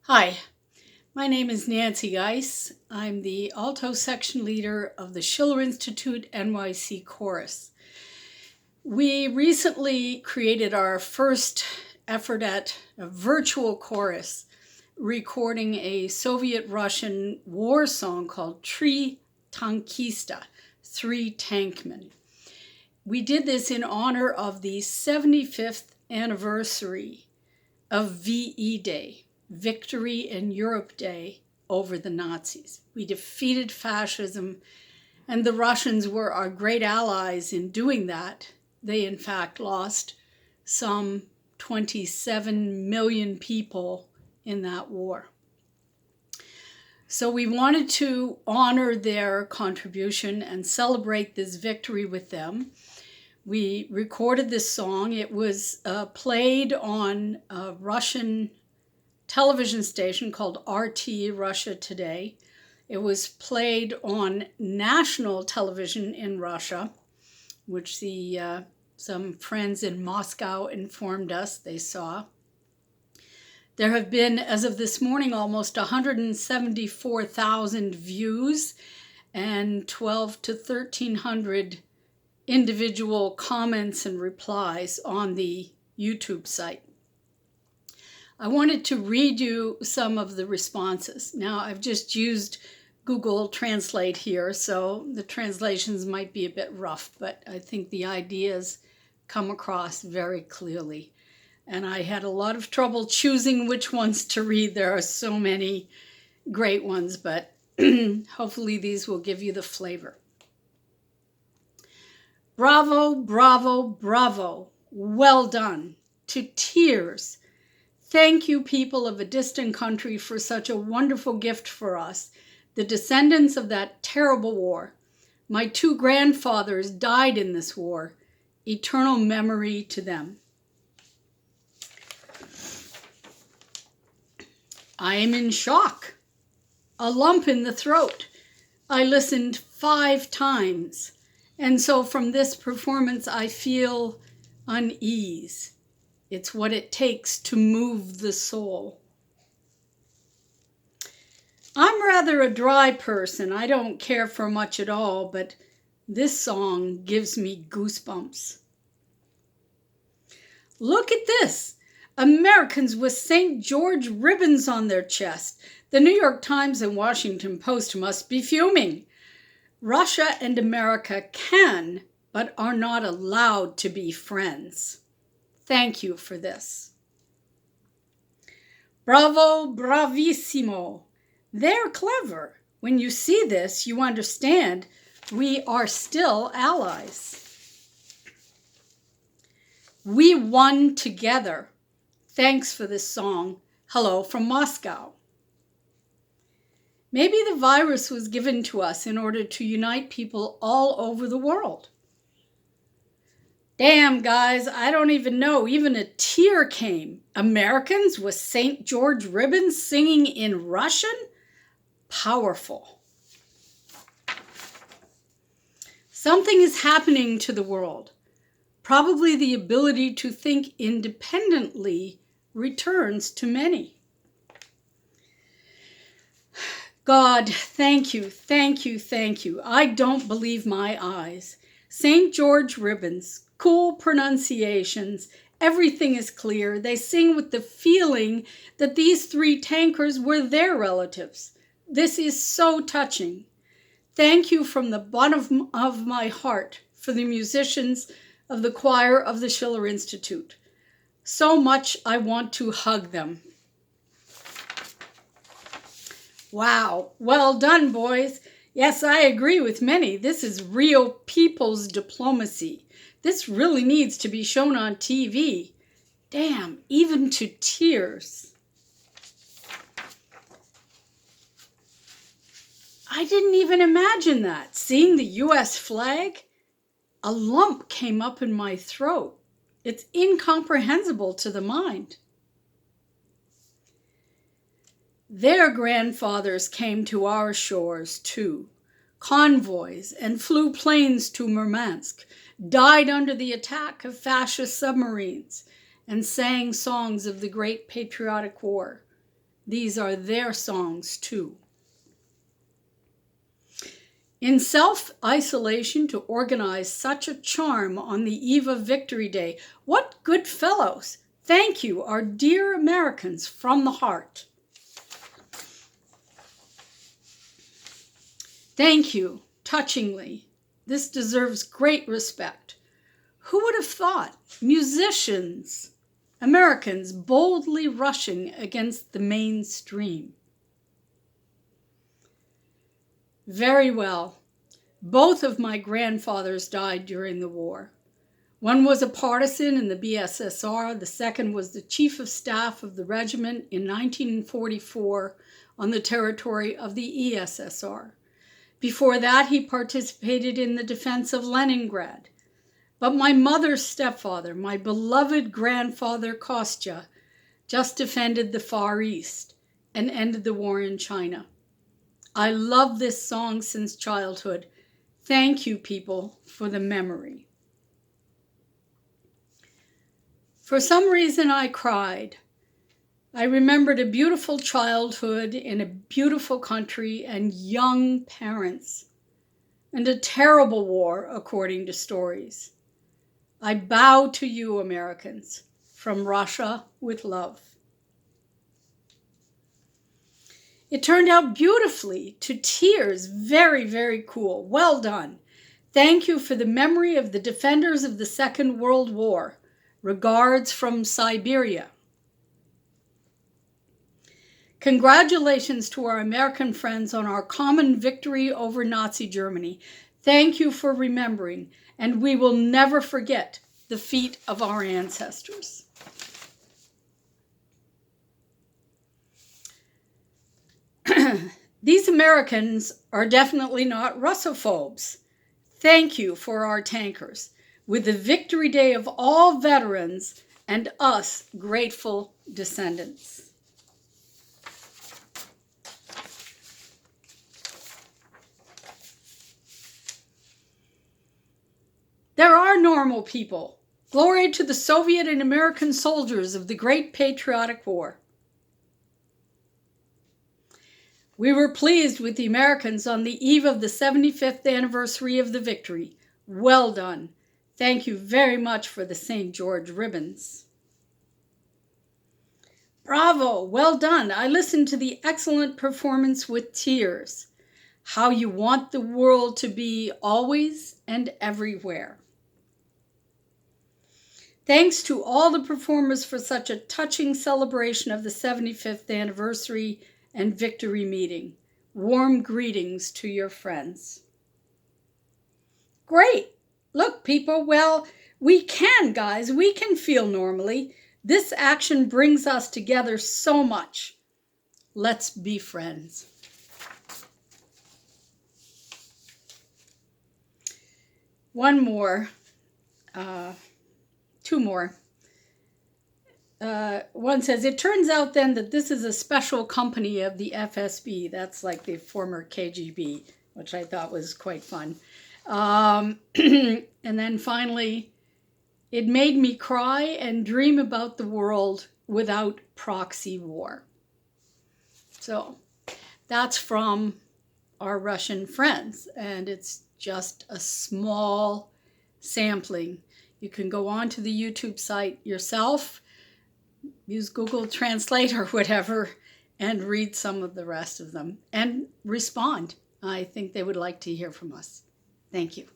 Hi, my name is Nancy Geis. I'm the alto section leader of the Schiller Institute NYC Chorus. We recently created our first effort at a virtual chorus, recording a Soviet-Russian war song called Tri Tankista, Three Tankmen. We did this in honor of the 75th anniversary of VE Day, Victory in Europe Day, over the Nazis. We defeated fascism, and the Russians were our great allies in doing that. They, in fact, lost some 27 million people in that war. So we wanted to honor their contribution and celebrate this victory with them. We recorded this song. It was played on a Russian television station called RT, Russia Today. It was played on national television in Russia, which some friends in Moscow informed us they saw. There have been, as of this morning, almost 174,000 views and 1,200 to 1,300 individual comments and replies on the YouTube site. I wanted to read you some of the responses. Now, I've just used Google Translate here, so the translations might be a bit rough, but I think the ideas come across very clearly. And I had a lot of trouble choosing which ones to read. There are so many great ones, but hopefully these will give you the flavor. Bravo, bravo, bravo. Well done. To tears. Thank you, people of a distant country, for such a wonderful gift for us, the descendants of that terrible war. My two grandfathers died in this war. Eternal memory to them. I am in shock. A lump in the throat. I listened 5 times. And so from this performance, I feel unease. It's what it takes to move the soul. I'm rather a dry person. I don't care for much at all, but this song gives me goosebumps. Look at this. Americans with St. George ribbons on their chest. The New York Times and Washington Post must be fuming. Russia and America can, but are not allowed to be friends. Thank you for this. Bravo, bravissimo. They're clever. When you see this, you understand we are still allies. We won together. Thanks for this song. Hello from Moscow. Maybe the virus was given to us in order to unite people all over the world. Damn, guys, I don't even know. Even a tear came. Americans with St. George ribbons singing in Russian? Powerful. Something is happening to the world. Probably the ability to think independently returns to many. God, thank you, thank you, thank you. I don't believe my eyes. St. George ribbons, cool pronunciations, everything is clear. They sing with the feeling that these 3 tankers were their relatives. This is so touching. Thank you from the bottom of my heart for the musicians of the choir of the Schiller Institute. So much I want to hug them. Wow, well done, boys. Yes, I agree with many. This is real people's diplomacy. This really needs to be shown on TV. Damn, even to tears. I didn't even imagine that. Seeing the U.S. flag, a lump came up in my throat. It's incomprehensible to the mind. Their grandfathers came to our shores, too. Convoys and flew planes to Murmansk, died under the attack of fascist submarines, and sang songs of the Great Patriotic War. These are their songs too. In self-isolation to organize such a charm on the eve of Victory Day, what good fellows! Thank you, our dear Americans, from the heart. Thank you, touchingly. This deserves great respect. Who would have thought? Musicians, Americans boldly rushing against the mainstream. Very well. Both of my grandfathers died during the war. One was a partisan in the BSSR. The second was the chief of staff of the regiment in 1944 on the territory of the ESSR. Before that, he participated in the defense of Leningrad. But my mother's stepfather, my beloved grandfather Kostya, just defended the Far East and ended the war in China. I love this song since childhood. Thank you, people, for the memory. For some reason, I cried. I remembered a beautiful childhood in a beautiful country and young parents, and a terrible war, according to stories. I bow to you, Americans, from Russia with love. It turned out beautifully, to tears. Very, very cool. Well done. Thank you for the memory of the defenders of the Second World War. Regards from Siberia. Congratulations to our American friends on our common victory over Nazi Germany. Thank you for remembering, and we will never forget the feat of our ancestors. These Americans are definitely not Russophobes. Thank you for our tankers, with the Victory Day of all veterans and us grateful descendants. There are normal people. Glory to the Soviet and American soldiers of the Great Patriotic War. We were pleased with the Americans on the eve of the 75th anniversary of the victory. Well done. Thank you very much for the St. George ribbons. Bravo, well done. I listened to the excellent performance with tears. How you want the world to be always and everywhere. Thanks to all the performers for such a touching celebration of the 75th anniversary and victory meeting. Warm greetings to your friends. Great. Look, people, well, we can, guys. We can feel normally. This action brings us together so much. Let's be friends. One more. Two more. One says, it turns out then that this is a special company of the FSB. That's like the former KGB, which I thought was quite fun. And then finally, it made me cry and dream about the world without proxy war. So that's from our Russian friends, and it's just a small sampling. You can go on to the YouTube site yourself, use Google Translate or whatever, and read some of the rest of them and respond. I think they would like to hear from us. Thank you.